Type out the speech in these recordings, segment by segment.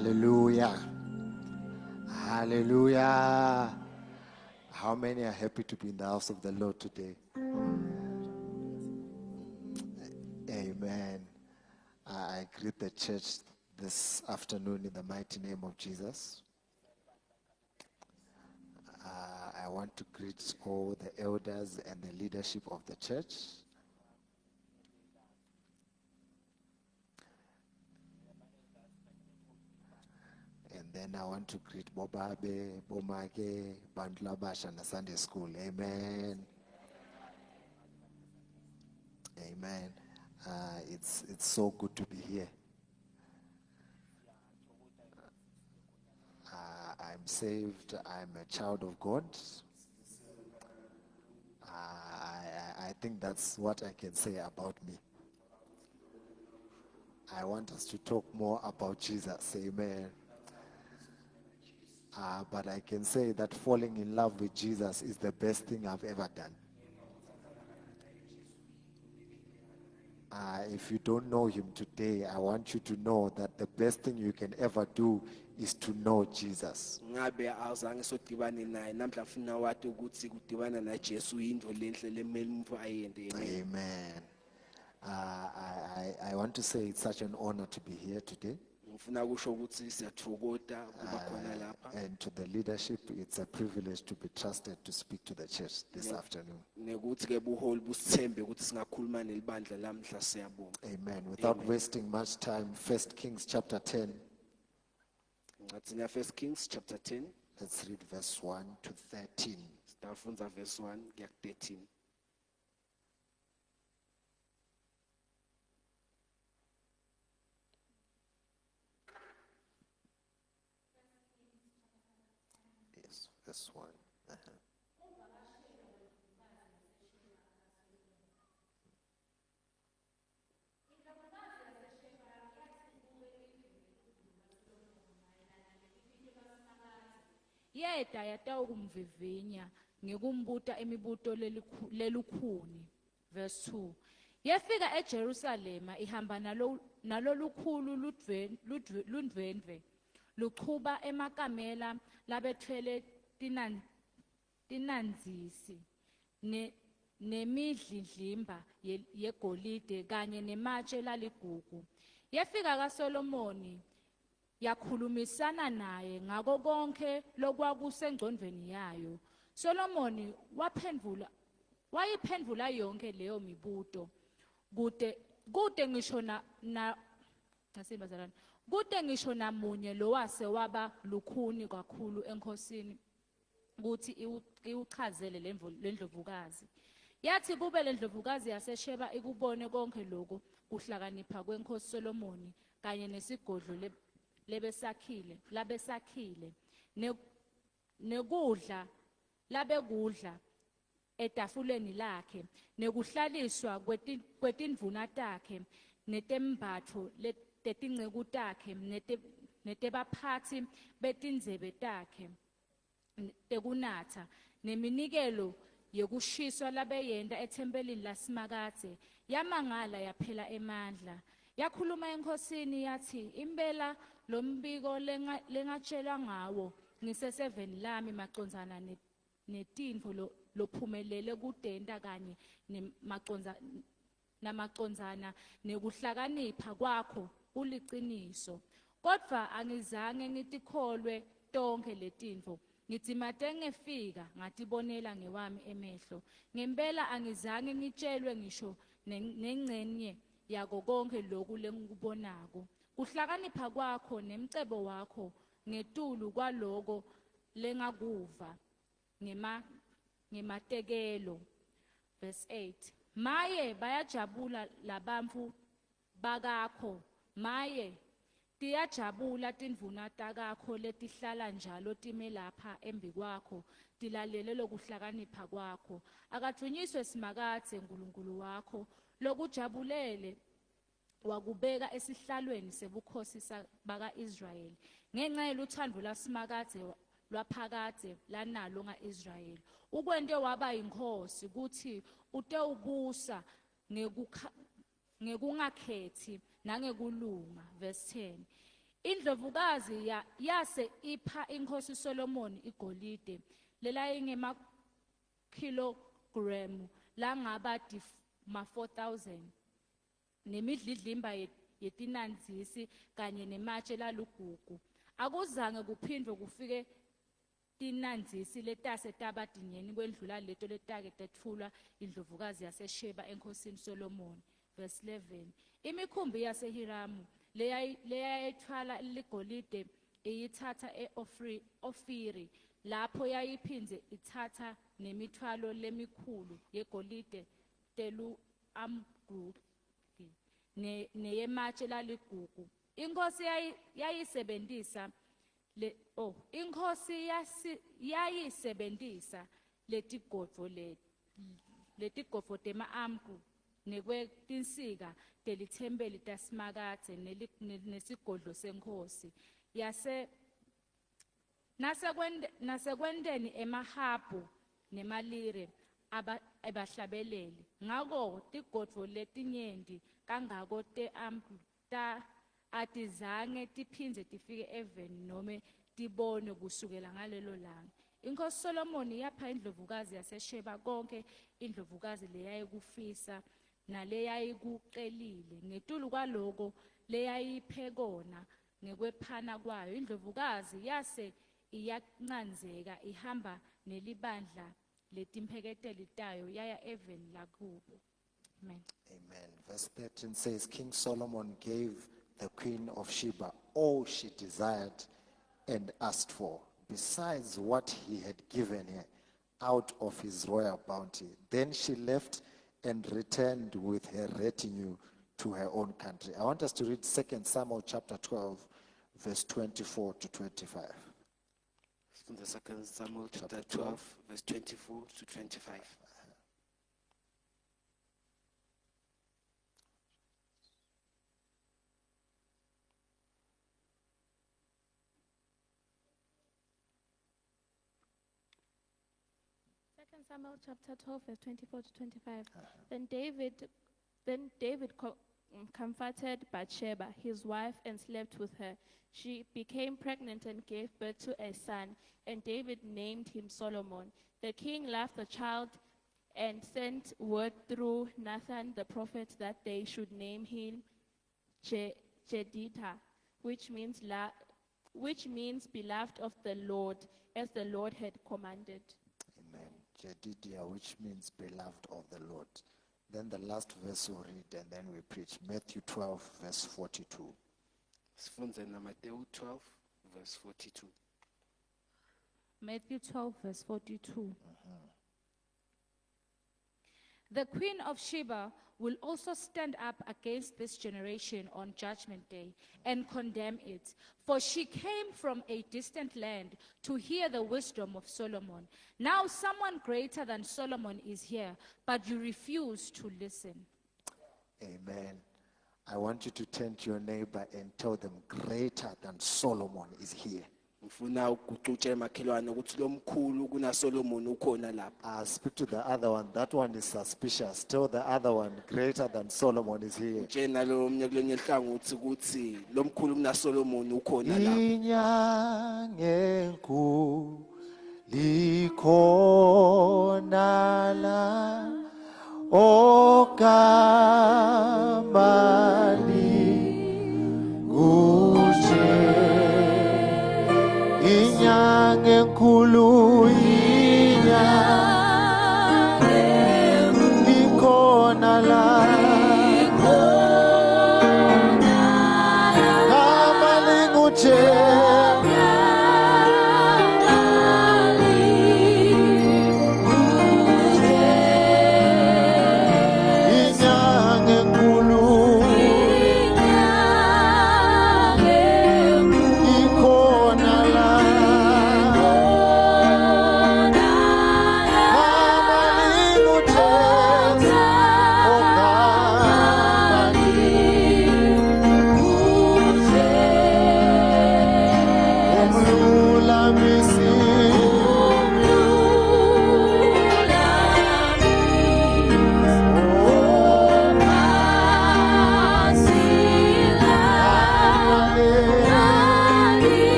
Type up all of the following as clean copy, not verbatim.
Hallelujah. Hallelujah. How many are happy to be in the house of the Lord today? Amen. I greet the church this afternoon in the mighty name of Jesus. I want to greet all the elders and the leadership of the church. And then I want to greet Bobabe, Bomake, Bandlabash, and the Sunday school. Amen. Amen. It's so good to be here. I'm saved. I'm a child of God. I think that's what I can say about me. I want us to talk more about Jesus. Amen. But I can say that falling in love with Jesus is the best thing I've ever done. If you don't know him today, I want you to know that the best thing you can ever do is to know Jesus. ngabe awuzange sodibane naye namhla ufuna wathi ukuthi kudibana naJesu into lenhle lemele umuntu ayende. Amen. I want to say it's such an honor to be here today. Ngifuna kusho ukuthi siyathokoza kuba khona lapha. And to the leadership, it's a privilege to be trusted to speak to the church this afternoon. Nekuthi ke buholi busithembe ukuthi singakhuluma nelibandla lamhla siyabonga. Amen. Without wasting much time, 1 Kings chapter 10. Ngathi na 1 Kings chapter 10. Let's read verse 1 to 13. Sitafunda verse 1 kuya ku 13. Yes, verse 1. Yeda yatawukumvivinya ngikumbuta imibuto lelukhuni. Verse 2. Yafika eJerusalema ihamba nalolukhulu lundwendwe luchuba emakamela labethwele tinanzisi nemidlidlimba yegolide kanye nematshe laligugu. Yafika kaSolomoni yakhulumisana naye ngako konke lokwakusengcondweni yayo. Solomoni wayiphendula yonke leyo mibuto. Kude ngisho namunye lowase waba lukhuni kakhulu enkosini ukuthi iwuchazele lendlovukazi. Yathi kube lendlovukazi yaseSheba ikubone konke lokho kuhlakanipha kwenkosi Solomoni kanye nesigodlo labesakhile nekudla labekudla etafuleni lakhe nekuhlaliswa kwetindvuna takhe netembatho tetinceku takhe netebaphathi betindzebe takhe tekunatha neminikelo yekushiswa labeyenta ethempelini laSimakadze. Yamangala yaphela emandla. Yakhuluma enkosini yathi, impela lombiko lengatshelwa ngawo ngise7 lami macondzana netintfo lophumelele kudenta kanye namacondzana nekuhlakanipha kwakho kuliciniso. Kodvwa angizange ngitikholwe tonke letintfo. Ngitsimate ngefika ngatibonela ngewami emehlo. Ngempela angizange ngitshelwe ngisho nengcenye yako konke lokhu lengikubonako. Kuhlakanipha kwakho nemcebo wakho ngetulu kwaloko lengakuva ngematekelo. Verse 8. Maye bayajabula labantfu bakakho. Maye tiyajabula tindvuna takakho letihlala njalo time lapha embi kwakho tilalele lokuhlakanipha kwakho. Akadunyiswe Simakadze uNkulunkulu wakho lokujabulele wakubeka esihlalweni sebukhosi baka-Israyeli ngenxa yeluthando laSimakadze lwaphakade lanalo nga-Israyeli. Ukwente waba yinkosi kuthi utewubusa ngekungakhethi nangekulunga. Verse 10. Indlovukazi yase ipha inkosi Solomon igolide lelayingema kilogram langaba ma 4,000 nemidlidlimba yetinanzisi kanye nematshe lalugugu. Akuzange kuphindwe kufike tinanzisi letase tabadinyeni kwendlula leto letake tethulwa indlovukazi yaseSheba enkosini Solomon. Verse 11. Imikhumbi yaseHiramu leyayithwala ligolide iyithatha e-Ofiri lapho yayiphindze ithatha nemithwalo lemikhulu yegolide telu amgugi neyematshe laligugu. Inkosi yayisebentisa letigodvo tema-amgu nekwetinsika telithembeli tasemakathe nesigodlo senkosi nasekwenteni emahabhu nemalire abahlabeleli. Ngako tigodvo letinyenti kangako te-amgu atizange tiphindze tifike eveni nome tibone kusukela ngalelo langa. Inkosi Solomoni yapha indlovukazi yaseSheba konke indlovukazi leyayikufisa naleyayikucelile. Ngetulu kwaloko leyayiphe kona ngekwephana kwayo, indlovukazi yase iyancanzeka ihamba nelibandla letimpeketeli tayo yaya eveni lakubo. Amen. Amen. Verse 13 says, King Solomon gave the queen of Sheba all she desired and asked for, besides what he had given her out of his royal bounty. Then she left and returned with her retinue to her own country. I want us to read 2 Samuel chapter 12, verse 24 to 25. From the 2 Samuel chapter 12, verse 24 to 25. Samuel chapter 12, verse 24 to 25. Then David comforted Bathsheba, his wife, and slept with her. She became pregnant and gave birth to a son, and David named him Solomon. The king loved the child and sent word through Nathan the prophet that they should name him Jedida, which means beloved of the Lord, as the Lord had commanded. Amen. Jedidiah, which means beloved of the Lord. Then the last verse we'll read and then we preach. Matthew 12, verse 42. Sifunze na Matthew 12, verse 42. Matthew 12, verse 42. The queen of Sheba will also stand up against this generation on Judgment Day and condemn it. For she came from a distant land to hear the wisdom of Solomon. Now someone greater than Solomon is here, but you refuse to listen. Amen. I want you to turn to your neighbor and tell them, greater than Solomon is here. Ngifuna ukuxutshela makhelwane ukuthi lo mkhulu kuna Solomon ukhona lapha. Speak to the other one. That one is suspicious. Tell the other one, greater than Solomon is here. Tshena lo omnye kulenye ihlangothi ukuthi lo mkhulu kuna Solomon ukhona lapha. Inyange nkulu likhona la okamali guje. Inyange nkulu inyange likhona la kamali guje.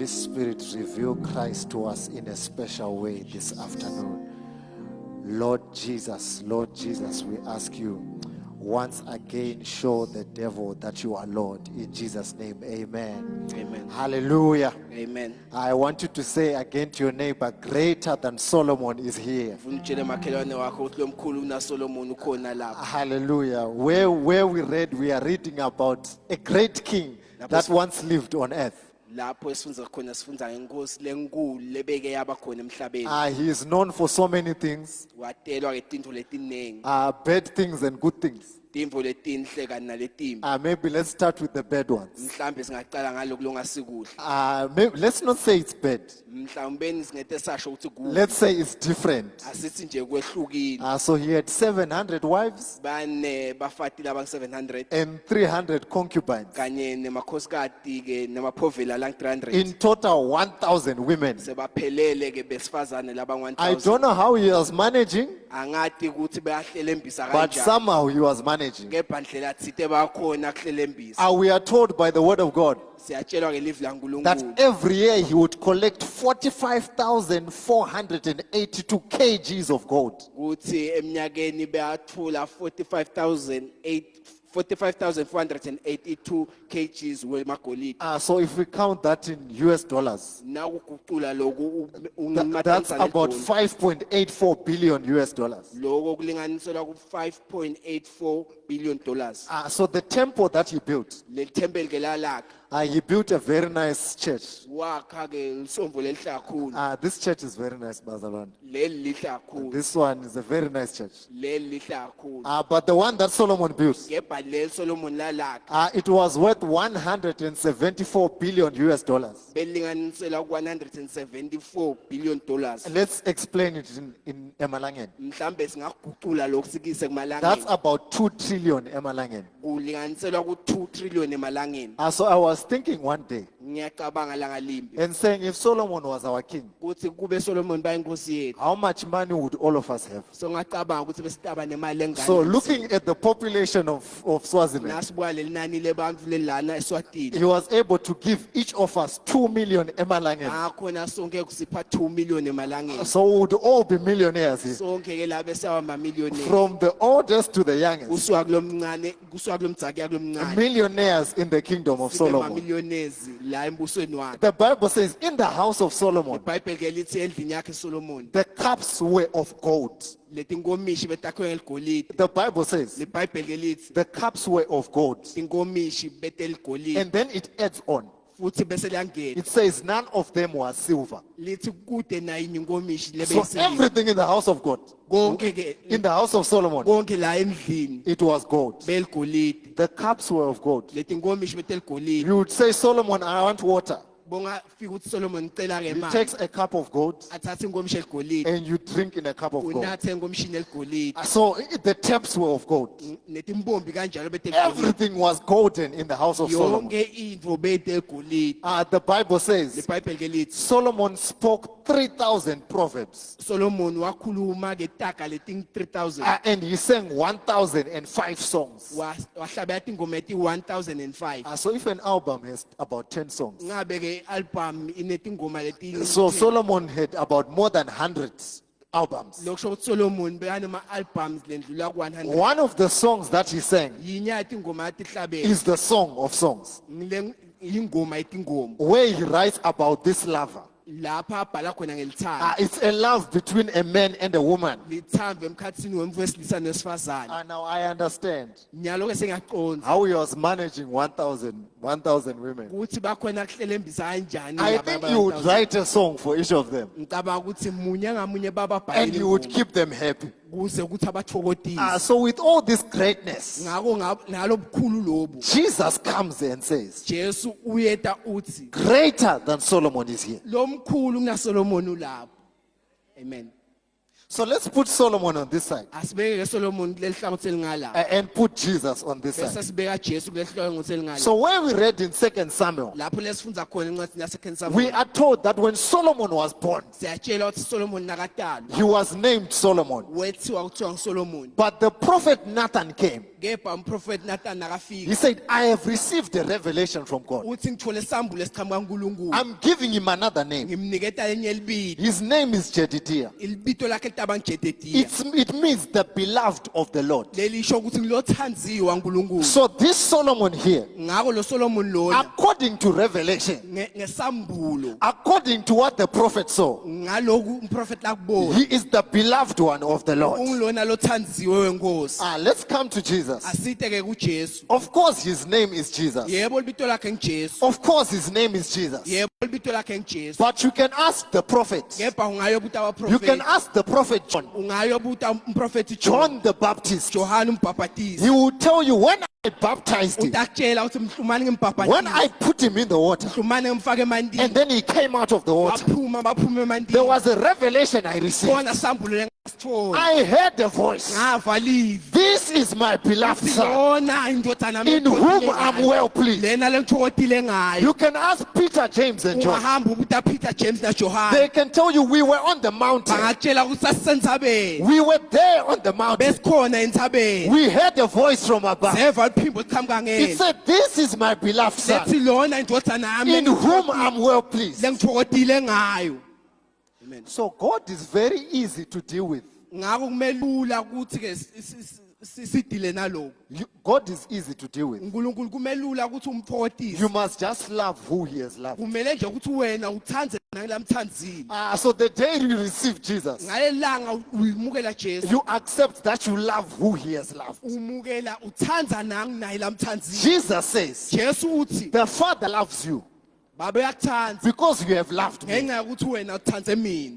Holy Spirit, reveal Christ to us in a special way this afternoon. Lord Jesus, we ask you, once again, show the devil that you are Lord. In Jesus' name, amen. Amen. Hallelujah. Amen. I want you to say again to your neighbor, greater than Solomon is here. Ufuna utshele makhelwane wakho ukuthi lo mkhulu unaSolomon ukhona lapha. Hallelujah. Where we are reading about a great king that once lived on earth. Lapho sifunda ngenkosi lenkulu lebeke yaba khona emhlabeni. He is known for so many things, Wadelwa ke tinto letiningi, bad things and good things. timvo letinhle kanye naletimbi. Maybe let's start with the bad ones. Mhlambe singaqala ngaloko longasikuhle. Let's not say it's bad. Mhlawumbe singete sasho ukuthi kuhle. Let's say it's different. Asithi nje kwehlukile. So he had 700 wives Bane bafatile abang 700 and 300 concubines. kanye nemakhosikati ke namaphovela lang 300. In total, 1,000 women. Sebaphelele ke besifazane labang I 1000. don't know how he was managing, Angati ukuthi bayahlelembisa but kanjani. somehow he was managing. Kepha ndlela thite bakhona kuhlelembisa. We are told by the word of God Siyatshelwa ke live that laNkulunkulu every year he would collect 45,482 kgs of gold. ukuthi eminyakeni beyathula 45,482 kgs wemagolide. So if we count that in US dollars, Nakuguqula lokhu that's about 5.84 billion US dollars. lokho kulinganiselwa ku 5.84 billion dollars. So the temple that he built, Le temple ke lalaka he built a very nice church. wakha ke lisombo lelihle kakhulu. This church is very nice, Bazalwane. Leli lihle kakhulu. This one is a very nice church. Leli lihle kakhulu. But the one that Solomon built, Kepha leli Solomon lalaka it was worth 174 billion US dollars. belinganisela ku 174 billion dollars. Let's explain it in Emalangen. Mhlambe singaguqula lokhu sikise That's kumalangeni. about 2 trillion Emalangen. Kulinganiselwa ku 2 trillion emalangeni. So I was thinking one day Ngiyacabanga langa limbi and saying, if Solomon was our king, ukuthi kube Solomon bayinkosi yethu. how much money would all of us have? So ngacabanga ukuthi besitaba nemali engane. So looking at the population of Swaziland, nasibuka lenani lebantu lelana eSwatini. he was able to give each of us 2 million Emalangen. Ngakhona sonke kusipha 2 million emalangeni. So we would all be millionaires here. Sonke ke labe sawa mamillionaire. From the oldest to the youngest. Kusuka kulomncane, kusuka kulomdzaki kulomncane. Millionaires in the kingdom of Sibe Solomon. mamillionaires la embusweni wakhe. The Bible says in the house of Solomon, iBhayibheli ke lithi endlini yakhe Solomon the cups were of gold. letinkomishi betakhiwe ngeligolide. The Bible says iBhayibheli ke lithi the cups were of gold. inkomishi beteligolide And then it adds on. futhi bese liyangena It says none of them were silver. lithi kude nayo inkomishi So lebeyisiliva. everything in the house of God, Konke ke in the house of Solomon, konke la endlini it was gold. beligolide. The cups were of gold. Letinkomishi beteligolide. You would say, Solomon, I want water. Bonga fika ukuthi Solomon ngicela ke He manje. takes a cup of gold Athathe inkomishi eligolide. and you drink in a cup of gold. Unathe enkomishini eligolide. So the taps were of gold. Netimbombi kanjalo beteligolide. Everything was golden in the house of Solomon. Yonke into beteligolide. The Bible says iBhayibheli ke lithi Solomon spoke 3,000 proverbs Solomon wakhuluma ngetaga leting 3000. and he sang 1,005 songs. Wahlabela ingoma eti 1005. So if an album has about 10 songs, Ngabe ke album inetingoma leti. so Solomon had about more than 100 albums. Lokusho ukuthi Solomon beyanama albums lendlula ku 100. One of the songs that he sang Yinya ingoma yatihlabela. is the Song of Songs, Ingoma yetingoma. where he writes about this lover. Lapha abhala khona ngelithando. It's a love between a man and a woman. Lithando emkhathini wemvu wesilisa nesifazane. Now I understand Nyalo ke sengiyaqonda how he was managing 1,000 women. ukuthi bakhona kuhlelembisa kanjani I laba think you would 1000. write a song for each of them Ngicabanga ukuthi munye ngamunye bababhalele and you would ingoma keep them happy. kuze ukuthi abathokodise. So with all this greatness, Ngako nalobukhulu lobu Jesus comes and says, Jesu uyeta uthi greater than Solomon is here. lomkhulu kunaSolomon ulapho. Amen. So let's put Solomon on this side Asibeke ke Solomon kuleli hlangothi elingala. and put Jesus on this Bese side. sibeka Jesu kuleli hlangothi elingala. So where we read in 2 Samuel, Lapho lesifundza khona incwadi yaseKing we Samuel. are told that when Solomon was born, Siyatshela ukuthi Solomon nakadalwa he was named Solomon. wethiwa kuthiwa nguSolomon. But the prophet Nathan came kepha umprofeti Nathan He akafika said, I have received a revelation from God. uthi ngithole isambulo esiqhamuka kuNkulunkulu I'm giving him another name. ngimniketa enye libito His name is Jedidiah. ilibito lakhe litabangjedediya It means the beloved of the Lord. lelisho ukuthi ngilothanziwa uNkulunkulu So this Solomon here, ngako lo Solomon lona according to Revelation, ngesambulo according to what the prophet saw, ngaloku umprofeti lakubona he is the beloved one of the Lord. ungilona lothanziwe wenkosi Let's come to Jesus. asite ke kuJesu Of course, his name is Jesus. yebo libito lakhe ngiJesu Of course, his name is Jesus. yebo libito lakhe ngiJesu But you can ask the prophet. kepha ungayobuta You can abaprofeti ask the prophet John. ungayobuta umprofeti John John the Baptist. Johana umbhaphatisi He will tell you when I baptized him, utakutshela ukuthi mhlumane when I ngimbhaphatisa put him in the water, mhlumane ngimfake and emandini then he came out of the water. baphuma There emandini was a revelation I received. khona sambulo lengasithola I heard a voice. ngava live This is my beloved son, yona indodana in whom I'm well pleased. lena lengithokozile ngayo You can ask Peter, James, and John. ungahamba ubuta Peter James na Johana They can tell you we were on the mountain. bangakutshela ukuthi sasisentsabeni We were there on the mountain. besikhona entsabeni We heard a voice from above. seva liphimbo liqhamuka It ngene said, this is my beloved son, lethi lona indodana in yami whom I'm well pleased. lengithokozile ngayo So God is very easy to deal with. ngako kumelula ukuthi ke sidile naloko God is easy to deal with. uNkulunkulu kumelula ukuthi umphokotise You must just love who he has loved. kumele nje ukuthi wena uthanze nakulamthanzile So the day you receive Jesus, ngalelanga uyimukela Jesu you accept that you love who he has loved. umukela uthanza nangu naye lamthanzile Jesus says, Jesu uthi the Father loves you baba uyakuthanda because you have loved me. ngenxa yokuthi wena uthanze mina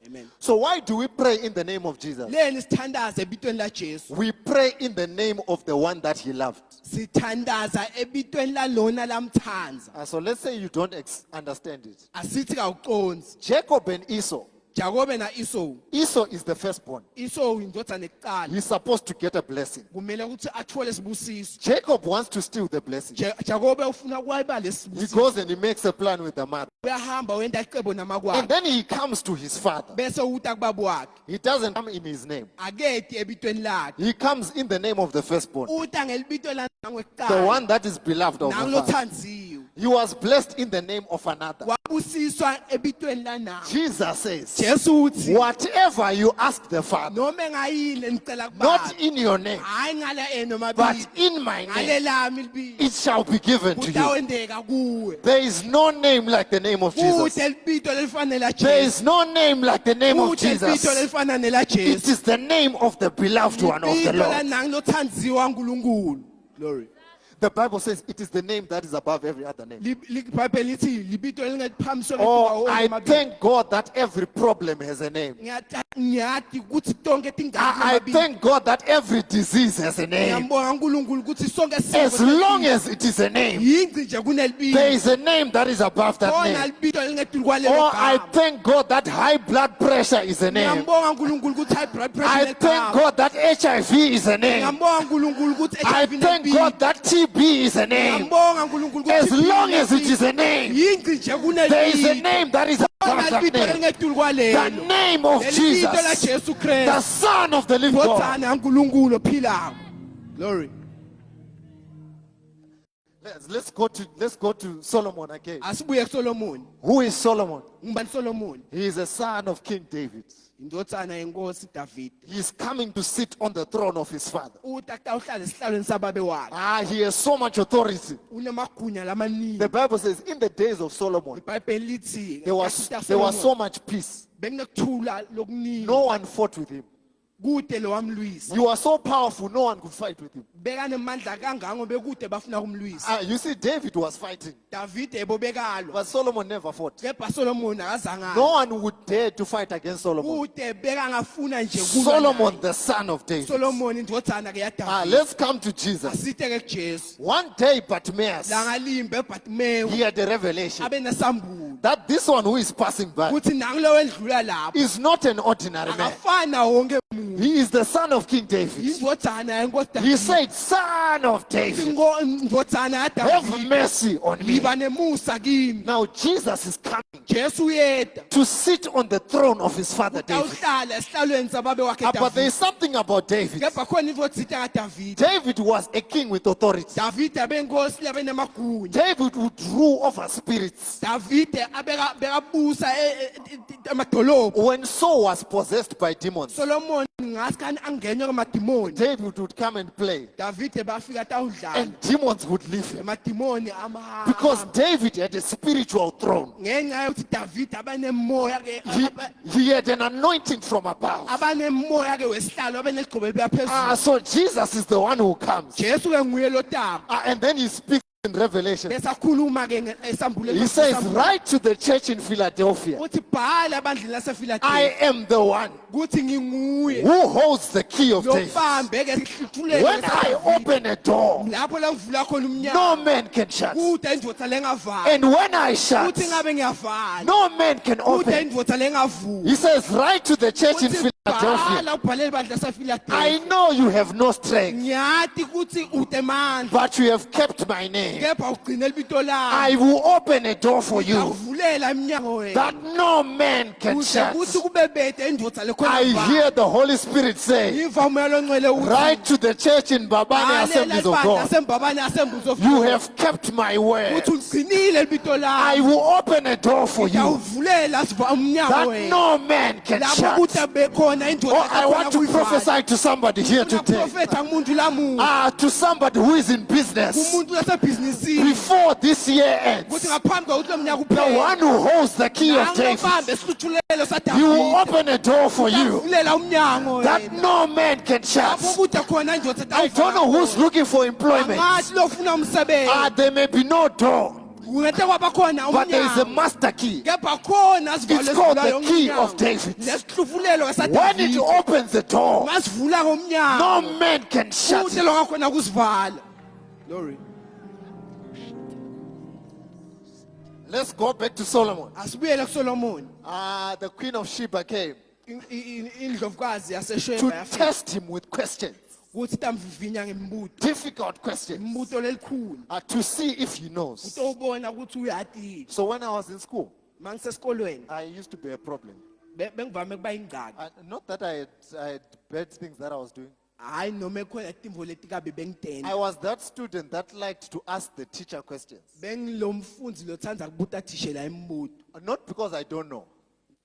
amen So why do we pray in the name of Jesus? leni sithandaza ebitweni laJesu We pray in the name of the one that he loved. sithandaza ebitweni lalona lamthanza So let's say you don't understand it. asithi kawuqonzi Jacob and Esau. Jakobe na Esau Esau is the firstborn. Esau indodana ekuqala He's supposed to get a blessing. kumele ukuthi athole isibusiso Jacob wants to steal the blessing. Jakobe ufuna kwayiba He lesibusiso goes and he makes a plan with the mother. uyahamba wenda icebo And namakwakhe then he comes to his father. bese uta kubaba wakhe He doesn't come in his name. aketi ebitweni lakhe He comes in the name of the firstborn, uta ngelibito the langwekuqala one that is beloved of the father. nangilothanziwe He was blessed in the name of another. wabusiswa ebitweni lanawo Jesus says, Jesu uthi whatever you ask the Father, noma engayile ngicela not kubaba in your name, hayi ngala eno but mabili in my name, ngalelami libili it shall be given to you. kutawendeka kuwe There is no name like the name of Jesus. kude libito lelifanele There laJesu is no name like the name of kude libito Jesus. lelifana It nelaJesu is the name of the beloved one of the libito Lord. lanangilothanziwa uNkulunkulu glory The Bible says it is the name that is above every other name. libhayibheli lithi libito lingaphambi Oh, I thank God that every problem has a name. ngiyati ukuthi tonke I thank God that every disease has a name. ngiyambonga uNkulunkulu ukuthi sonke As long as it is a name, yingci nje kunelibito there is a name that is above that khona name. libito lingeduli kwalelo Oh, I gama thank God that high blood pressure is a name. ngiyambonga uNkulunkulu ukuthi high blood pressure I thank God that HIV is a name. ngiyambonga uNkulunkulu ukuthi I HIV thank God that TB is a name. ngiyambonga uNkulunkulu As long as it is a name, yingci nje there is a kunelibito name that is above khona that libito name. lingeduli The kwalelo name of lelibito Jesus, laJesu the Kristu Son of the living God. ndodzana kaNkulunkulu ophilayo glory Let's go to Solomon again. asibuye kuSolomon Who is Solomon? ngubani Solomon He is a son of King David. indodzana yenkosi David He is coming to sit on the throne of his father. uta kutawuhlala esihlalweni sababe wakhe He has so much authority. unemagunya lamaningi The Bible says in the days of Solomon, iBhayibheli lithi there was so much peace. bekunokuthula lokuningi No one fought with him. kude lo wamlwisa You were so powerful, no one could fight with him. bekanemandla kangango bekude bafuna kumlwisa You see, David was fighting, David ebobekalwa but Solomon never fought. kepha Solomon akazange No one would dare to fight against Solomon. kude bekangafuna nje kulwa Solomon, naye. the son of David. Solomon indodana ke yaDavid Let's come to Jesus. asite ke kuJesu One day, Bartimaeus, langalimbe eBhatimewu he had a revelation abe nesambulo that this one who is passing by kuthi nangulo wendlula lapho is not an ordinary man. akafana wonke umuntu He is the son of King David. indodana yenkosi He David said, Son of David, indodana have yaDavid mercy on me. Uba nemusa kimi. Now Jesus is coming Jesu uyeda. to sit on the throne of his father David. Utawuhlala esihlalweni sababe wakhe But there David. is something about David. Kepha khona into othita kaDavid. David was a king with authority. David abenkosi labenamagunya. David would rule over spirits. David bekabusa emadolobho. When Saul was possessed by demons, Solomon ngasikani angenwe kwamadimoni. David would come and play, David bafika tawudlala. and demons would leave him. Emadimoni ama. Because David had a spiritual throne. ngenxa yokuthi David abanemoya ke He had an anointing from above. abanemoya ke wesihlalo abanesigqobo eliphezulu. So Jesus is the one who comes. Jesu ke nguye lo taba. And then he speaks in Revelation. Besakhuluma ke esambulweni. He says, write to the church in Philadelphia, uthi bhala ebandleni I laseFiladelfia am the one kuthi nginguye who holds the key of David. lobambe ke sihlulele When I open a door, lapho la ngivula khona no umnyango man can shut. kude indvodza lengavala And when I shut, kuthi ngabe ngiyavala no man can kude open. indvodza lengavula He says, write to the church in uthi Philadelphia, bhala ubhalele ibandla I laseFiladelfia know you have no strength, ngiyati kuthi udemandla but you have kept my name. kepha ugcine libito lami I will open a door for you akuvulela iminyango wena that no man can kuze shut. kuthi kube bede indvodza I lekhona hear the Holy Spirit say, ngiva umoya longcwele uthi write to the church in Babane bhalela Assemblies of ibandla God, asembabane asembuzwe of you God. have kept my word. uthi ugcinile libito I lami will open a door for you ngiyawuvulela umnyango that wena no man can lapho shut. kuthi bekhona Oh, indvodza I want to prophesy to somebody here today. profeta ngumuntu lamuntu To somebody who is in business. umuntu lasebhizinisini Before this year kuthi ends, ngaphambi kokuthi lo mnyaka the uphele one who holds the key of David, angobambe isihluthulelo he will saDavide open a door for you avulela umnyango that wena no man can shut. lapho kuthi khona indvodza I don't know who's looking for employment. ngathi lofuna umsebenzi There may be no door, kungete kwaba khona but there is a umnyango master key. kepha khona It's called the key of David. lesihlufulelo When it saDavide opens the door, ngasivula ngomnyango no man can shut kuthi it. lo ngakhona kusivala glory Let's go back to Solomon. asibuyele kuSolomon The queen of Sheba came indlovukazi to yasesheba yafika test him with questions, ukuthi tamvivinya ngemibuto difficult questions, imibuto lelikhulu to see if he knows. utobona ukuthi uyati So when I was in school, mangisesikolweni I used to be a problem. bengivame kuba ingcaki Not that I had bad things that I was doing. hayi noma ekhona timvo letikabi bengitenda I was that student that liked to ask the teacher questions. bengilomfundzi lotsandza kubuta thishela imibuto Not because I don't know,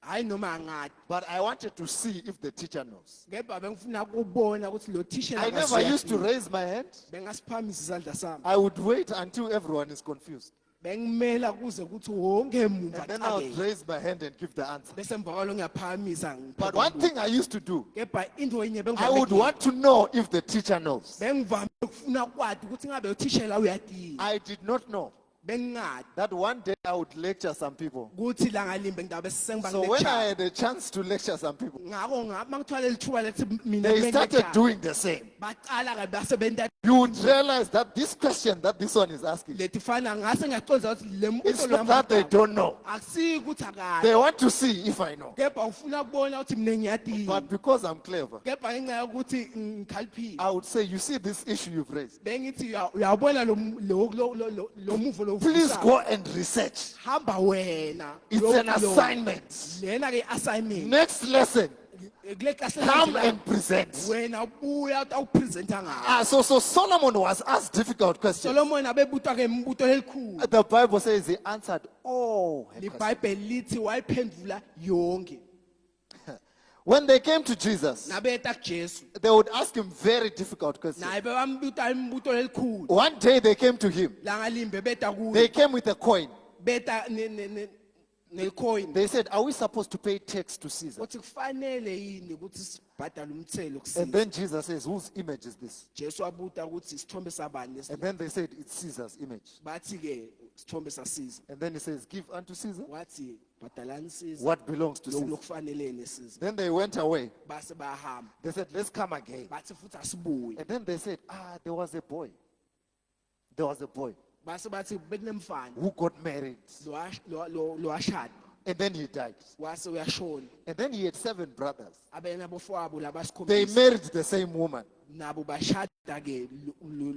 hayi noma angati but I wanted to see if the teacher knows. kepha bengifuna kubona ukuthi lo thishela I never used to raise my hand. bengasiphamisa isandla sami I would wait until everyone is confused. bengimela kuze kuthi wonke And emuva then I would aqake raise my hand and give the answer. bese emva kwalo ngiyaphakamisa But one thing I used to do, kepha into enye I would want to know if the teacher knows. bengivame ukufuna kwati ukuthi ngabe uthishela uyadini I did not know bengingadi that one day I would lecture some people. kuthi la ngalimbe ngidabe So when I had a chance to lecture some people, ngako mangithola lithuba lethi mina they started doing the same. baqala ke basebenta You would realize that this question that this one is asking, lethi fana ngase ngiyacondza ukuthi le it's mbuto not that they don't know. akusiki ukuthi akazi They want to see if I know. kepha ufuna kubona ukuthi mina ngiyadini But because I'm clever, kepha ngenxa yokuthi ngikhaliphile I would say, you see this issue you've raised. bengithi uyabona lo muvo lo Please go and research. hamba wena It's an assignment. lena ke assignment Next lesson, kule class come and present. wena ubuya utawupresenta ngayo So Solomon was asked difficult questions. Solomon abebutwa ke imibuto lelikhulu The Bible says he answered all her questions. libhayibheli lithi wayiphendula yonke When they came to Jesus, nabeta kuJesu they would ask him very difficult questions. naye bebambuta imibuto lelikhulu One day they came to him. langalimbe beta They kuye came with a coin. beta necoin They said, are we supposed to pay tax to Caesar? uthi kufanele yini ukuthi sibhadale umthelo And kusizwe then Jesus says, whose image is this? Jesu abuta ukuthi isithombe sabani lesi And then they said, it's Caesar's image. bathi ke isithombe sasiza And then he says, give unto Caesar wathi bhadalani siza what belongs to Caesar. lokufanelene siza Then they went away. base bahamba They said, let's come again. bathi futhi asibuye And then they said, there was a boy. There was a boy base bathi bekunemfana who got married. lo washada and then he died. wase uyashona. And then he had 7 brothers. Abena bofowabo They labasikhombisa married the same woman. nabo bashada ke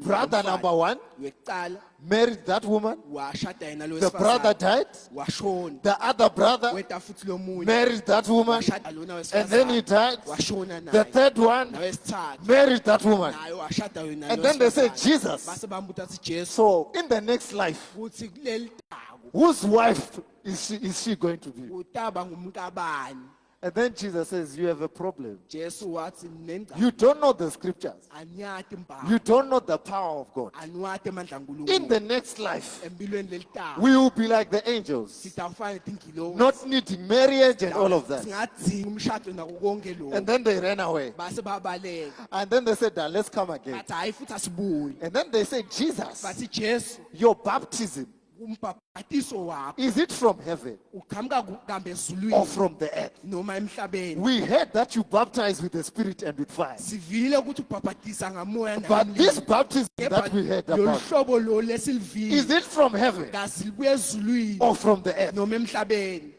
Brother number 1 wekuqala married that woman. washada yena lo The brother wesifazane died. washona. The other brother Weta futhi lo munye married that woman. washada lona And then he wesifazane died. washona The naye. third one Nawesithathu married that woman. naye washada yona And then they said, wesifazane. Jesus. Base bambuta athi Jesu So in the next life, kuthi kuleli taku whose wife is she going to be? utaba ngumkabani. And then Jesus says, you have a problem. Jesu wathi nenga You don't know the scriptures. anyati mbaba You don't know the power of God. anwati amandla In kaNkulunkulu. the next life, Empilweni leli taku we will be like the angels, sitafana tingilosi. not needing marriage and all of that. Singadzinga umshado nako konke lokho. And then they ran away. Base babaleka. And then they said, let's come again. Bathi hayi futhi asibuyi. And then they said, Jesus, Bathi Jesu your baptism, umbhapatiso wakho is it from heaven uqhamuka kambe or ezulwini from the earth? noma emhlabeni. We heard that you baptize with the Spirit and with fire. Sivile ukuthi ubhapatisa ngamoya But this namlilo. baptism that we heard Lolu about, hlobo lo is lesilivile it from heaven kazi libuya ezulwini or from the earth? noma emhlabeni.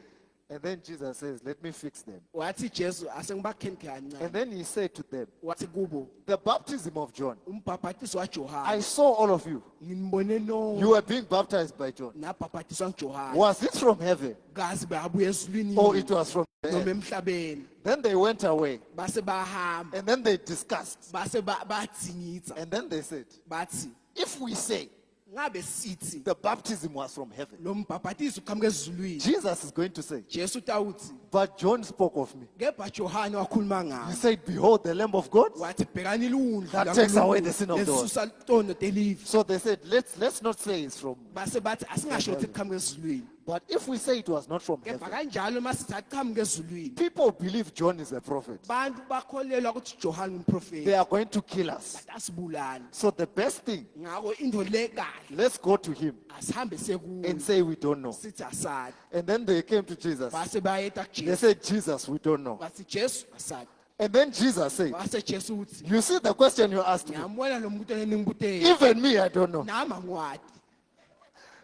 And then Jesus says, let me fix them. Wathi Jesu asengibakhenke kancane. And then he said to them, Wathi kubo the baptism of John, umbhapatiso I waJohana saw all of you. nginibone no You were being baptized by John. nabhaphatiswa nguJohana. Was it from heaven Kazi babuya ezulwini or it was from the noma earth? emhlabeni. Then they went away Base bahamba and then they discussed. base bathingitsa And then they said, bathi if we say ngabe sithi the baptism was from heaven, lo mbhapatiso uqhamuka ezulwini. Jesus is going to say, Jesu utawuthi but John spoke of me. kepha Johana wakhuluma He ngayo. said, behold the Lamb of God. Wathi bhekani ilundlu That takes away the sin of the world. lesusa tono telive. So they said, let's not say it's from. Base bathi asingasho ukuthi kuqhamuka ezulwini. But if we say it was not from Kepha heaven, kanjalo masithi aqhamuka ezulwini. people believe John is a prophet. Bantu bakholelwa ukuthi Johana umprofeti. They are going to kill us. Asibulani. So the best thing, Ngako into le kahle let's go to him asihambe sekuyo. and say we don't know. Sithi asadi. And then they came to Jesus. Base bayeta They kuJesu. said, Jesus, we don't know. Bathi Jesu asadi. And then Jesus said, Base Jesu uthi you see the question you asked me. ngiyambona lo mbuto leningibuteni. Even me, I don't know. Nama ngwadi.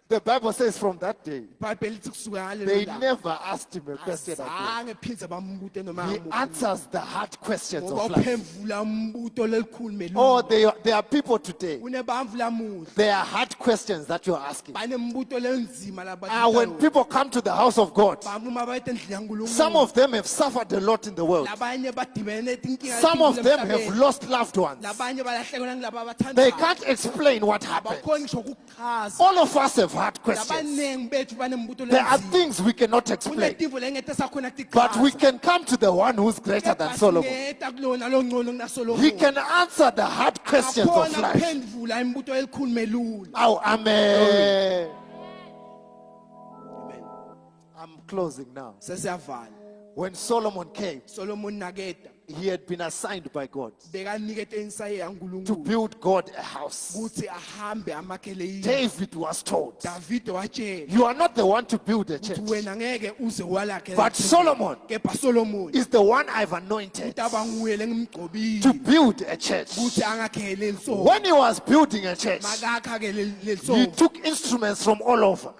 The Bible says from that day, iBhayibheli lithi kusuka ngalelo they langa never asked him a question again. azange phindze bambute noma He ngamuphi. answers the hard questions Ngoba of life. uphendvula umbuto lelikhulu Oh, melulu. there are people today. Kunebantfu lamuhla There are hard questions that you're asking. banembuto lenzima When people come to the house of God, bavuma bayeta endlini yaNkulunkulu. some of them have suffered a lot in the world. Labanye badibene netinkinga Some of ezinkulu them emhlabeni. have lost loved ones. Labanye balahlekelwa ngilabo abathandayo. They can't explain what happened. Abakhoni ngisho ukuchaza. All of us have hard questions. Labanengi bethu banembuto There are lenzima. things we cannot explain. Kunetifo lengeke sakhona But we tichaza. can come to the one who's greater than Solomon. Singeta kulona longcono kunaSolomon. He can answer the hard questions of Akhona life. kuphendvula imibuto elikhulu melulu. Oh, amen. Amen. I'm closing now. Sesiyavala. When Solomon came, Solomon naketa he had been assigned by God bekanikete insaye to yaNkulunkulu build God a house. ukuthi ahambe amakhele yini. David was told, David watshela you are not the one to build a ukuthi church, wena ngeke uze walakhe. but Solomon Kepha Solomon is the one I've anointed utaba nguye to lengimgcobile build a church. ukuthi angakhele lesonto. When he was building a church, Makakha ke he lesonto. took instruments from all over.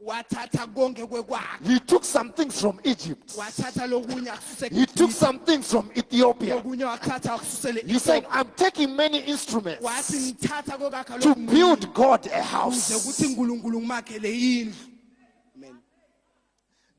Wathatha konke kwekwakhe. He took some things from Egypt. Wathatha lokunye akususe He took some things from Ethiopia. lokunye wathatha akususele He said, I'm taking many instruments wathi ngithatha kokakha to lokhu build God a ukuze house. ukuthi uNkulunkulu ngimakhele yindlu. Amen.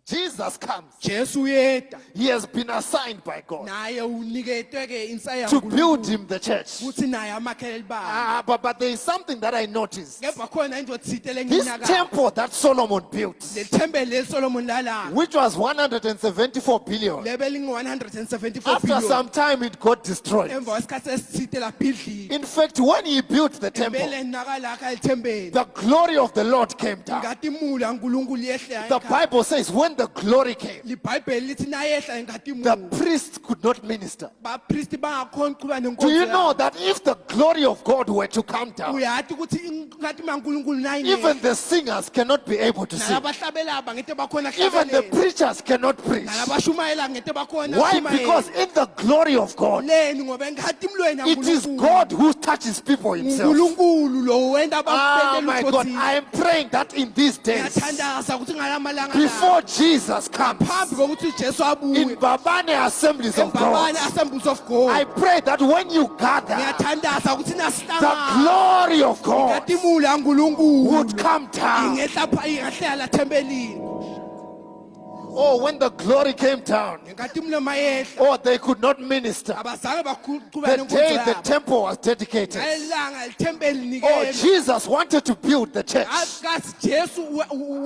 Jesus comes. Jesu yeda He has been assigned by God naye uniketwe ke insaye to build yaNkulunkulu him the church. ukuthi naye amakhele libala. But there is something that I noticed. Kepha khona into thite This lenginyaka. temple that Solomon built, Le thembele leSolomon lala which was 174 billion, lebeling 174 after billion. some time it got destroyed. Emva kwesikhathi esithite labhidlika. In fact, when he built the temple, Ebele nakalakha lithembele. the glory of the Lord came down. Ngathi imula kaNkulunkulu yehla The ekhaya. Bible says when the glory came, LiBhayibheli lithi nayehla ngathi the imula. priests could not minister. Bapristi bangakhona ukuqhubeka nenkonzo. Do you know yabo. that if the glory of God were to come down, Uyathi ukuthi ngathi maNkulunkulu nayi even the singers cannot be able to sing, nalabahlabela bangete bakhona even the hlabela. preachers cannot preach? Nalabashumayela ngete bakhona Why? bashumayela. Because in the glory of God, Leni ngoba ngathi imlweni it is God who touches people himself. uNkulunkulu lo wenda Ah, abaphethe my God, I am praying that in these days, ngiyathandaza ukuthi ngalamalanga before Jesus comes phambi kokuthi uJesu in abuye Babane assemblies of embabane God, assemblies of I God pray that when you gather, ngiyathandaza ukuthi the nasihlangana glory of God ngatimulo yaNkulunkulu would come down. ingehla ingahlela thempelini Oh, when the glory came down, ngatimulo mayehla oh, they could not minister. abazange baqhubeka The day the nenkonzo temple was dedicated, elanga lithempeli oh, linikele Jesus wanted to build the church. akazi Jesu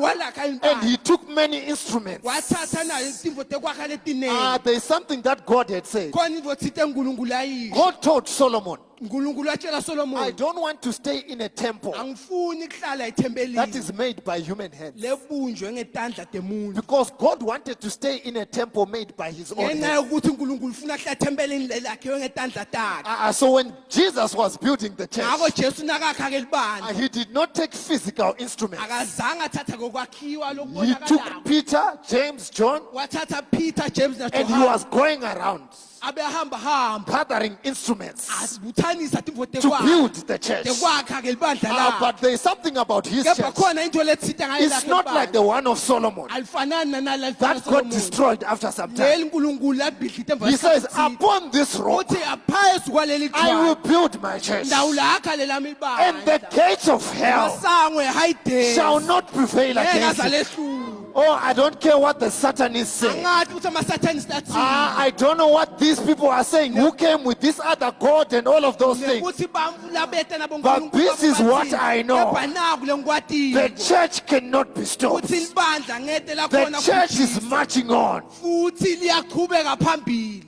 walakha And impahla he took many instruments. wathatha nayo izinto tekwakha letinengi There's something that God had said. khona into thithe uNkulunkulu ayisho God told Solomon, uNkulunkulu watshela I Solomon don't want to stay in a temple angifuni ukuhlala that ethempelini is made by human hands. lebunjwe ngetandla temuntu Because God wanted to stay in a temple made by his own ngenxa hands. yokuthi uNkulunkulu ufuna kuhlala ethempelini lakhiwe ngetandla takhe So when Jesus was building the church, ngakho Jesu nakakha ke libandla he did not take physical instruments. akazange athatha kokwakhiwa He took lokubonakalayo Peter, James, John, wathatha Peter James and he naJohane was going around abehamba hamba gathering instruments asibuthanisa timvo to build the church. tekwakha ke libandla lakhe But there is something about his kepha church. khona into letsita ngayo It's not like the one of Solomon alifanani nalifana that got destroyed after some time. leli uNkulunkulu labhidlita emva He says, kwesikhathi upon this rock, uthi aphezu kwaleli I will gcwala build my church, ndawulakha lelami and the ibandla gates of hell masango ehayidesi shall not prevail ngeke against it. azalehlula Oh, I don't care what the Satanists say. angathi ukuthi amasatanist athini I don't know what these people are saying. Who came with this other God and all of those things? ukuthi bamfulabeta But this is what I know. kepha naku The lengikwatile church cannot be stopped. ukuthi libandla ngete The lakhona church is futhi marching on. futhi liyaqhubeka phambili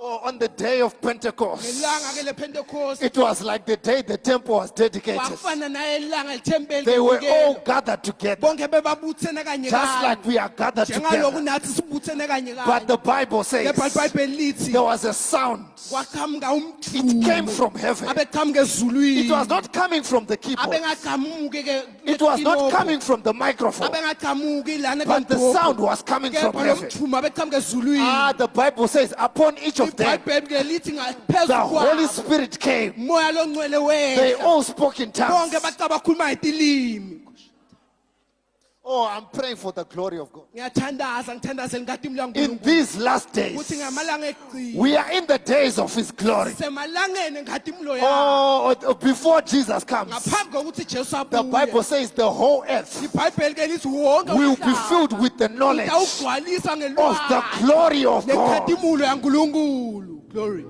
Oh, on the day of Pentecost, ngelanga ke lePentecost it was like the day the temple was dedicated. kwafana naye ilanga lethempeli They were all linikelo. gathered together, bonke bebabuthene kanye just like we are gathered njengalokhu together. nathi sibuthene kanye But kanye the Bible says kepha iBhayibheli lithi there was a sound. kwaqhamuka It came umthuko from heaven. abeqhamuka ezulwini It was not coming from the keyboard. abengaqhamuki ke It was not ngekinobho. coming from the microphone. abengaqhamuki lana But the kwedobho. sound was coming from kepha lo heaven. mthuma abeqhamuka ezulwini The Bible says upon each of them, iBhayibheli ke lithi the ngaphezu Holy kwabo Spirit came. moya longcwele They wehla all spoke in tongues. bonke baqaba bakhuluma ngetilimi Oh, I'm praying for the glory of God. ngiyathandaza ngithandazela ngatimu In laNkulunkulu these last ukuthi days, ngamalanga egcina we are in the days of His glory. semalangeni ngatimulo yakhe Oh, before Jesus comes, ngaphambi kokuthi Jesu the Bible abuye says the whole earth iBhayibheli ke lithi wonke will be filled with the knowledge of utawugcwaliswa the ngelwazi glory of God. nekhatimulo yaNkulunkulu glory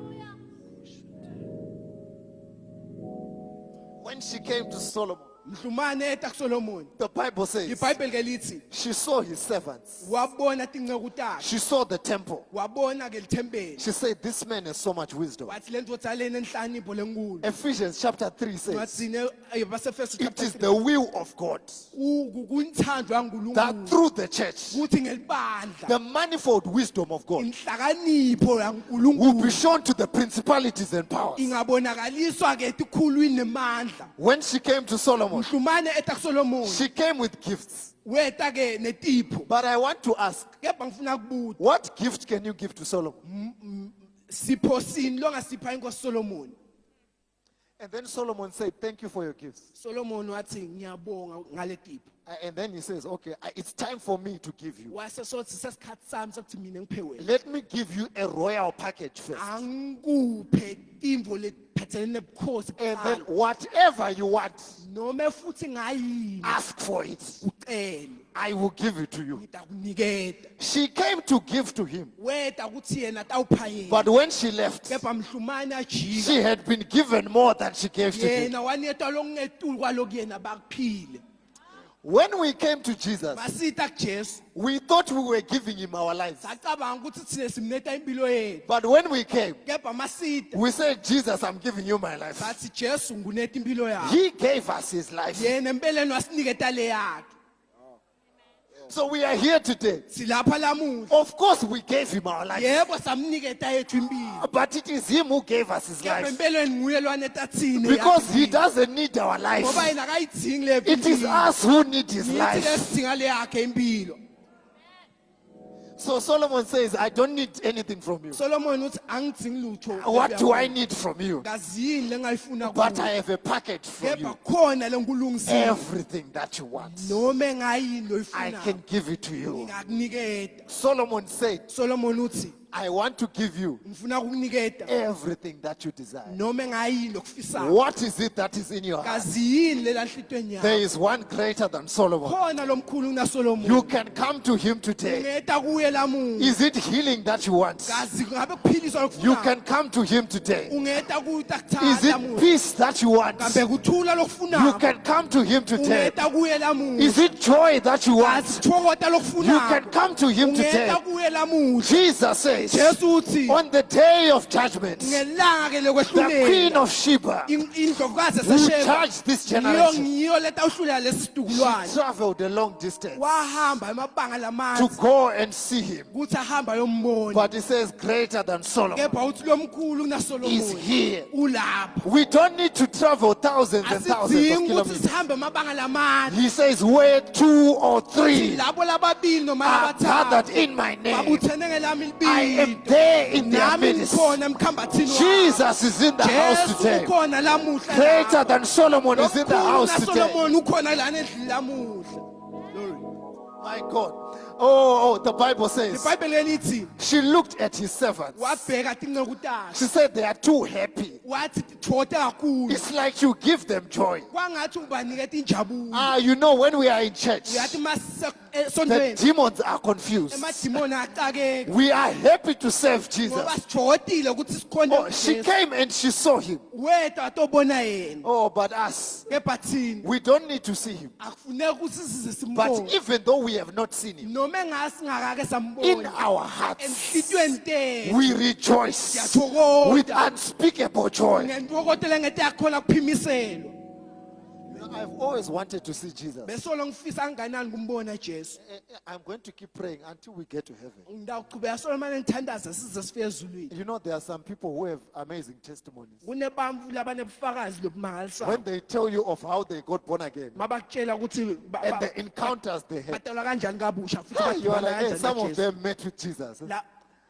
When she came to Solomon, mhlumane eta kuSolomon the Bible says iBhayibheli ke lithi she saw his servants. wabona tinceku takhe She saw the temple. wabona ke lithempeli She said, this man has so much wisdom. wathi lento tsaleni enhlakanipho lenkulu Ephesians chapter 3 says, ngadzine basefeso it is the will of God kunthando that yaNkulunkulu through the church, kuthi ngelibandla the manifold wisdom of God inhlakanipho will yaNkulunkulu be shown to the principalities and powers. ingabonakaliswa ke etikhulwini nemandla When she came to Solomon, mhlumane eta kuSolomon she came with gifts. weta ke netipho But I want to ask, kepha ngifuna kubuza what gift can you give to Solomon? sipho sini longasipha inkosi Solomon And then Solomon said, thank you for your gifts. Solomon wathi ngiyabonga ngale tipho And then he says, okay, it's time for me to give you. wase sothi sesikhathi sami sokuthi mina ngiphe wena Let me give you a royal package first. angikuphe imvo lephathelene nebukhosi And then whatever you want, noma futhi ngayini ask for it. ucele I will give it to you. ngitakuniketa She came to give to him. weta ukuthi yena tawupha yena But when she left, kepha mhlumane ajika she had been given more than she gave to him. yena waniyetwa lokungetulu kwaloku yena bakuphile When we came to Jesus, masita kuJesu we thought we were giving him our lives. sacabanga ukuthi thina simneta impilo yethu But when we came, kepha masita we said, Jesus, I'm giving you my life. sathi Jesu nguneta impilo yakhe He gave us his life. yena empeleni wasiniketa le yakhe So we are here today. silapha lamuhla Of course, we gave him our life. yebo samniketa yethu impilo But it is him who gave us his kepha life. empeleni nguye lwaneta thina Because he yakhe impilo. doesn't need our ngoba life. yena akayidingi le It is us who need his nithi life. lesidinga le yakhe impilo So Solomon says, I don't need anything from you. Solomon uthi angidingi lutho. What do I need from you? Kazini lengayifuna But kuwe. I have a package for Kepha you. khona lenkulungisile. Everything that you want, Noma engayini I loyifuna. can give it to you. Ngakuniketa. Solomon said, Solomon uthi I want to give you ngifuna ukuniketa everything that you desire. noma engayini lokufisayo. What is it that is in your heart? Kazini lela enhlitweni There yakho. is one greater than Solomon. Khona lomkhulu kuna Solomon. You can come to him today. Ungeta kuye lamungu. Is it healing that you want? Kazi ngabe kuphiliswa You lokufunayo. can come to him today. Ungeta kuye Is utakuthatha it lamungu. peace that you want? Kambe kuthula You lokufunayo. can come to him today. Ungeta kuye lamungu. Is it joy that you want? Kazi thokota You lokufunayo. can come to him today. Ungeta kuye lamungu. Jesus says, Jesu uthi on the day of judgment, ngelanga ke the Queen lokwehlulela of Sheba, indlovukazi who yaseSheba judged this yiyo generation, ngiyo leta uhlulela lesitukulwane. traveled a long distance Wahamba emabanga to lamanzi go and see him. kuthi ahamba yombona. But he says, greater than Solomon Kepha uthi lomkhulu kuna is Solomon here. ulapha. We don't need to travel thousands and thousands of Asidingi ukuthi kilometers. sihambe amabanga lamanzi. He says, where two or three Labo lababili noma are gathered labathathu in my name, babuthene ngelami I am libili. there in their Nami midst. ngikhona emkhambathini wabo. Jesus is in the house Jesu today. ukhona lamuhla. Greater lapha. than Solomon is in the Lomkhulu house kuna today. Solomon ukhona lana endlini lamuhla. My God. Oh, the Bible says, iBhayibheli lithi she looked at his servants. wabheka tinceku takhe She said, they are too happy. wathi tithote kakhulu. It's like you give them joy. Kwangathi ubaniketa injabulo. You know, when we are in church, Uyathi the masondweni demons are confused. emadimoni acakeka. We are happy to serve Ngoba Jesus. sijotile ukuthi sikhonde Oh, she uJesu. came and she saw him. Wethu atobona yena. Oh, but us, Kepha thina we don't need to see him. akufuneki ukuthi size But simbone. even though we have not seen him, Noma engasingakake in sambona. our hearts, Enhlitweni tethu we rejoice siyathokoza. with unspeakable joy. ngentokotela ngete yakhona kuphimiselwa. I've always wanted to see Jesus. Besolo ngifisa kanganani kumbona Jesu. I'm going to keep praying until we get to heaven. Ngidawuqhubeka solo manje ngithandaza size sifike ezulwini. You know, there are some people who have amazing testimonies. Kunebantfu labanebufakazi lobumangalisayo. When they tell you of how they got born again Mabakutshela ukuthi and the encounters they had, batalwa kanjani kabusha futhi you are badibana like, hey, kanjani some of naJesu. them met with Jesus.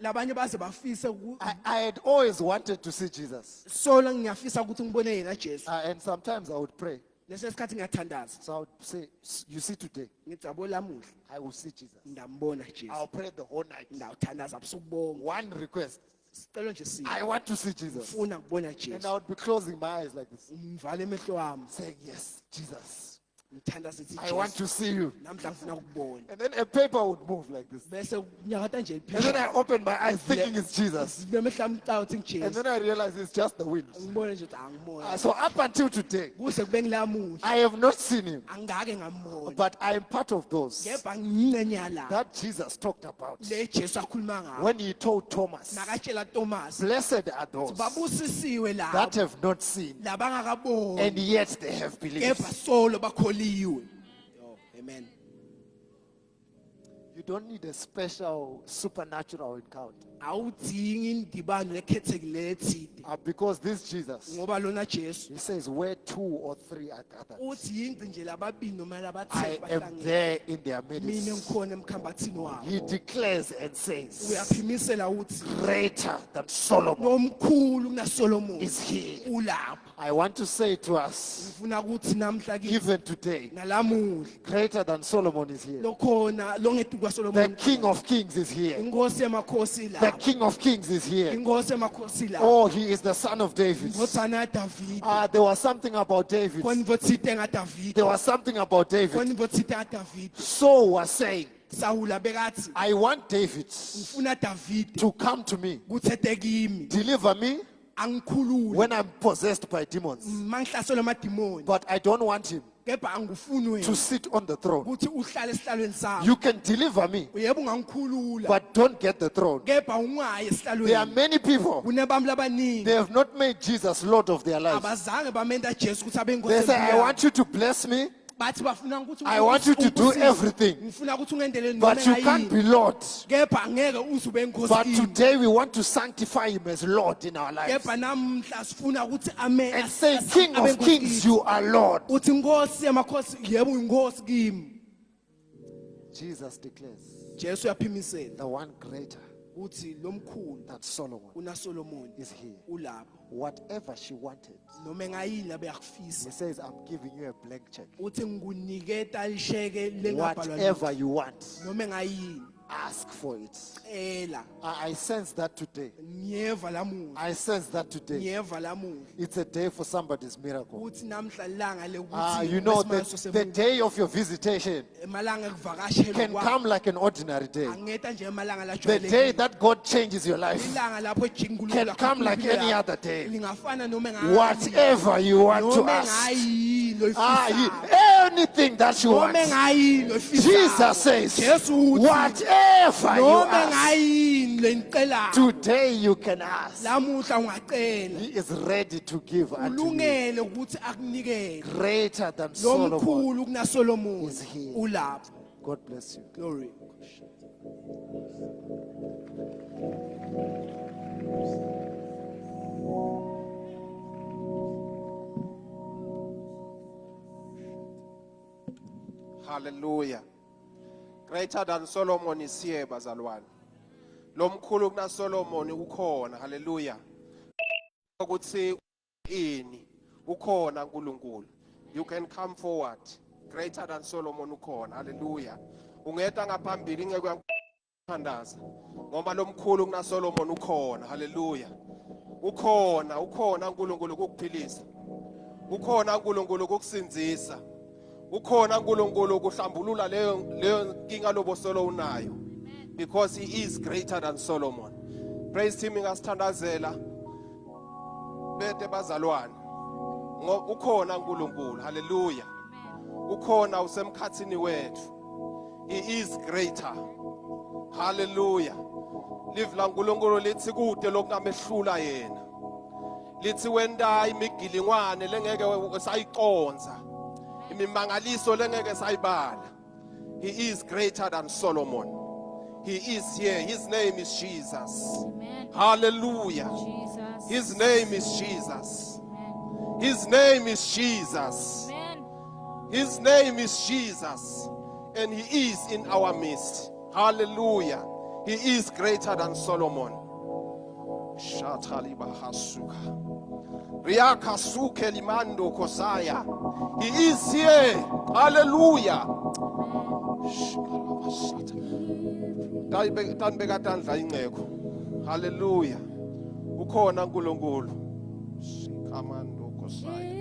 Labanye baze bafise I had always wanted to see Jesus. solo ngiyafisa ukuthi ngibone yena Jesu. And sometimes I would pray. Leso sikhathi ngiyathandaza. So I would say, you see today, Ngithi yabo lamuhla I will see Jesus. ngiyambona Jesu. I'll pray the whole night. Ngiyawuthandaza busukubonga. One request, Sicelo nje siya. I want to see Jesus. Ufuna kubona And Jesu. I would be closing my eyes like this, Ngivale emehlo wami. saying, yes, Jesus, Ngithandaza ithi I want Jesu. to see you. Namhla ngifuna ukubona. And then a paper would move like this. Bese kunyakata nje And then I liphila. opened my eyes thinking it's Jesus. Lemehla amcawu uthi And Jesu. then I realized it's just the wind. Ngibone nje ukuthi angibona. So up until today, Kuze kube ngilamuhla. I have not seen him. Angake ngambona. But I am part of those Kepha ngingcenye yala. that Jesus talked about Le Jesu akhuluma ngawo. when he told Thomas, Nakatshela Thomas. blessed are those Babusisiwe that labo have not seen labangakaboni. and yet they have believed. Kepha solo bakholiwe. Yo, amen. You don't need a special supernatural encounter Awudingi indibano ekhethekileyo ethide. because this Jesus, Ngoba lona Jesu he says, where two or three are gathered, uthi yingci nje lababili noma I labathe am bahlangene. there in their Mina midst. ngikhona emkhambathini wabo. He declares and says, Uyaphimisela uthi greater than Solomon nomkhulu kuna Solomon is he. ulapha. I want to say to us, Ngifuna ukuthi namhla kithi even today, nalamuhla greater than Solomon is here. lokhona longedu The kwaSolomon. King of Kings is here. Inkosi yamakhosi The lapha. King of Kings is here. Inkosi yamakhosi lapha. Oh, he is the son of David. Ngotsana David. There was something about David. Khona votsite nga David. There was something about David. Khona votsite nga David. Saul was saying, Saul bekathi I want David ngifuna David to come to me, kuthethe kimi. deliver me Angikhulule. when I'm possessed by demons. Mangihlaselwe amadimoni. But I don't want him Kepha angifuni to wena sit on the throne. ukuthi uhlale esihlalweni sakho. You can deliver me, Yebo ungangikhulula. but don't get the throne. Kepha ungayi There are esihlalweni. many people, Kunebami labaningi they have not made Jesus Lord of their lives. abazange bamenda Jesu ukuthi abe They inkosi say, I empilweni. want you to bless me, Bathi bafuna ukuthi I want you to do ungisize. everything, Ngifuna ukuthi ungendelele noma but you can't engayini. be Lord. Kepha angeke uze ube inkosi But kimi. today we want to sanctify him as Lord in our lives. Kepha namhla sifuna ukuthi ame And say, as- King abe of inkosi Kings, kimi. you are Lord. Uthi inkosi yamakhosi yebo uyinkosi kimi. Jesus declares, Jesu yaphimisela the one greater uthi lomkhulu than Solomon unaSolomon is here. ulapho Whatever she wanted, noma engayini he abeyakufisa says, I'm giving you a blank check. uthi ngikuniketa lisheke lengabhalwa Whatever you want, noma engayini ask for it. ela I sense that today. ngiyeva lamuhla I sense that today. ngiyeva lamuhla It's a day for somebody's miracle. uthi namhla langa lekuthi You know, the day of your visitation emalanga ekuvakashela can come like an ordinary day. angeta nje emalanga The day that God changes your life ilanga lapho ejingululo can come like any other day. lingafana noma engayini Whatever you want to noma ask. engayini oyifisayo Anything that you noma want. engayini oyifisayo Jesus says, Jesu uthi whatever you noma ask, engayini lenicelayo today you can ask. lamuhla ungacela He is ready to give unto you. ulungele ukuthi akunikele Greater than Solomon lomkhulu kunaSolomon is here. ulapho. God bless you. Glory. Hallelujah. Greater than Solomon is here, bazalwane. Lomkhulu kuna Solomon ukhona. Hallelujah. Ukuthi ini ukhona uNkulunkulu. You can come forward. Greater than Solomon ukhona. Hallelujah. Ungeta ngaphambili ngeke uyakuthandaza. Ngoba lomkhulu kuna Solomon ukhona. Hallelujah. Ukhona uNkulunkulu ukukuphilisa. Ukhona uNkulunkulu ukukusinzisa. Ukhona uNkulunkulu ukuhlambulula leyo nkinga lobosolo unayo. Because he is greater than Solomon. Praise him ngasithandazela. Bete bazalwane. Ukhona uNkulunkulu. Hallelujah. Ukhona usemkhathini wethu. He is greater. Hallelujah. Live la uNkulunkulu lithi kude lokungamehlula yena. Lithi wenda imigilingwane lengeke sayiqonza. Imimangaliso lengeke sayibala. He is greater than Solomon. He is here. His name is Jesus. Amen. Hallelujah. Jesus. His name is Jesus. Amen. His name is Jesus. Amen. His name is Jesus. And he is in our midst. Hallelujah. He is greater than Solomon. Shatalibahasuka. Riakasuke limando kosaya. He is here. Hallelujah. Tanbeka tandla ingceko. Hallelujah. Ukhona uNkulunkulu. Shikamando kosaya.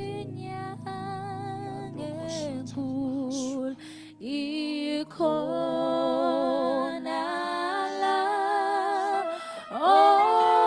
Oh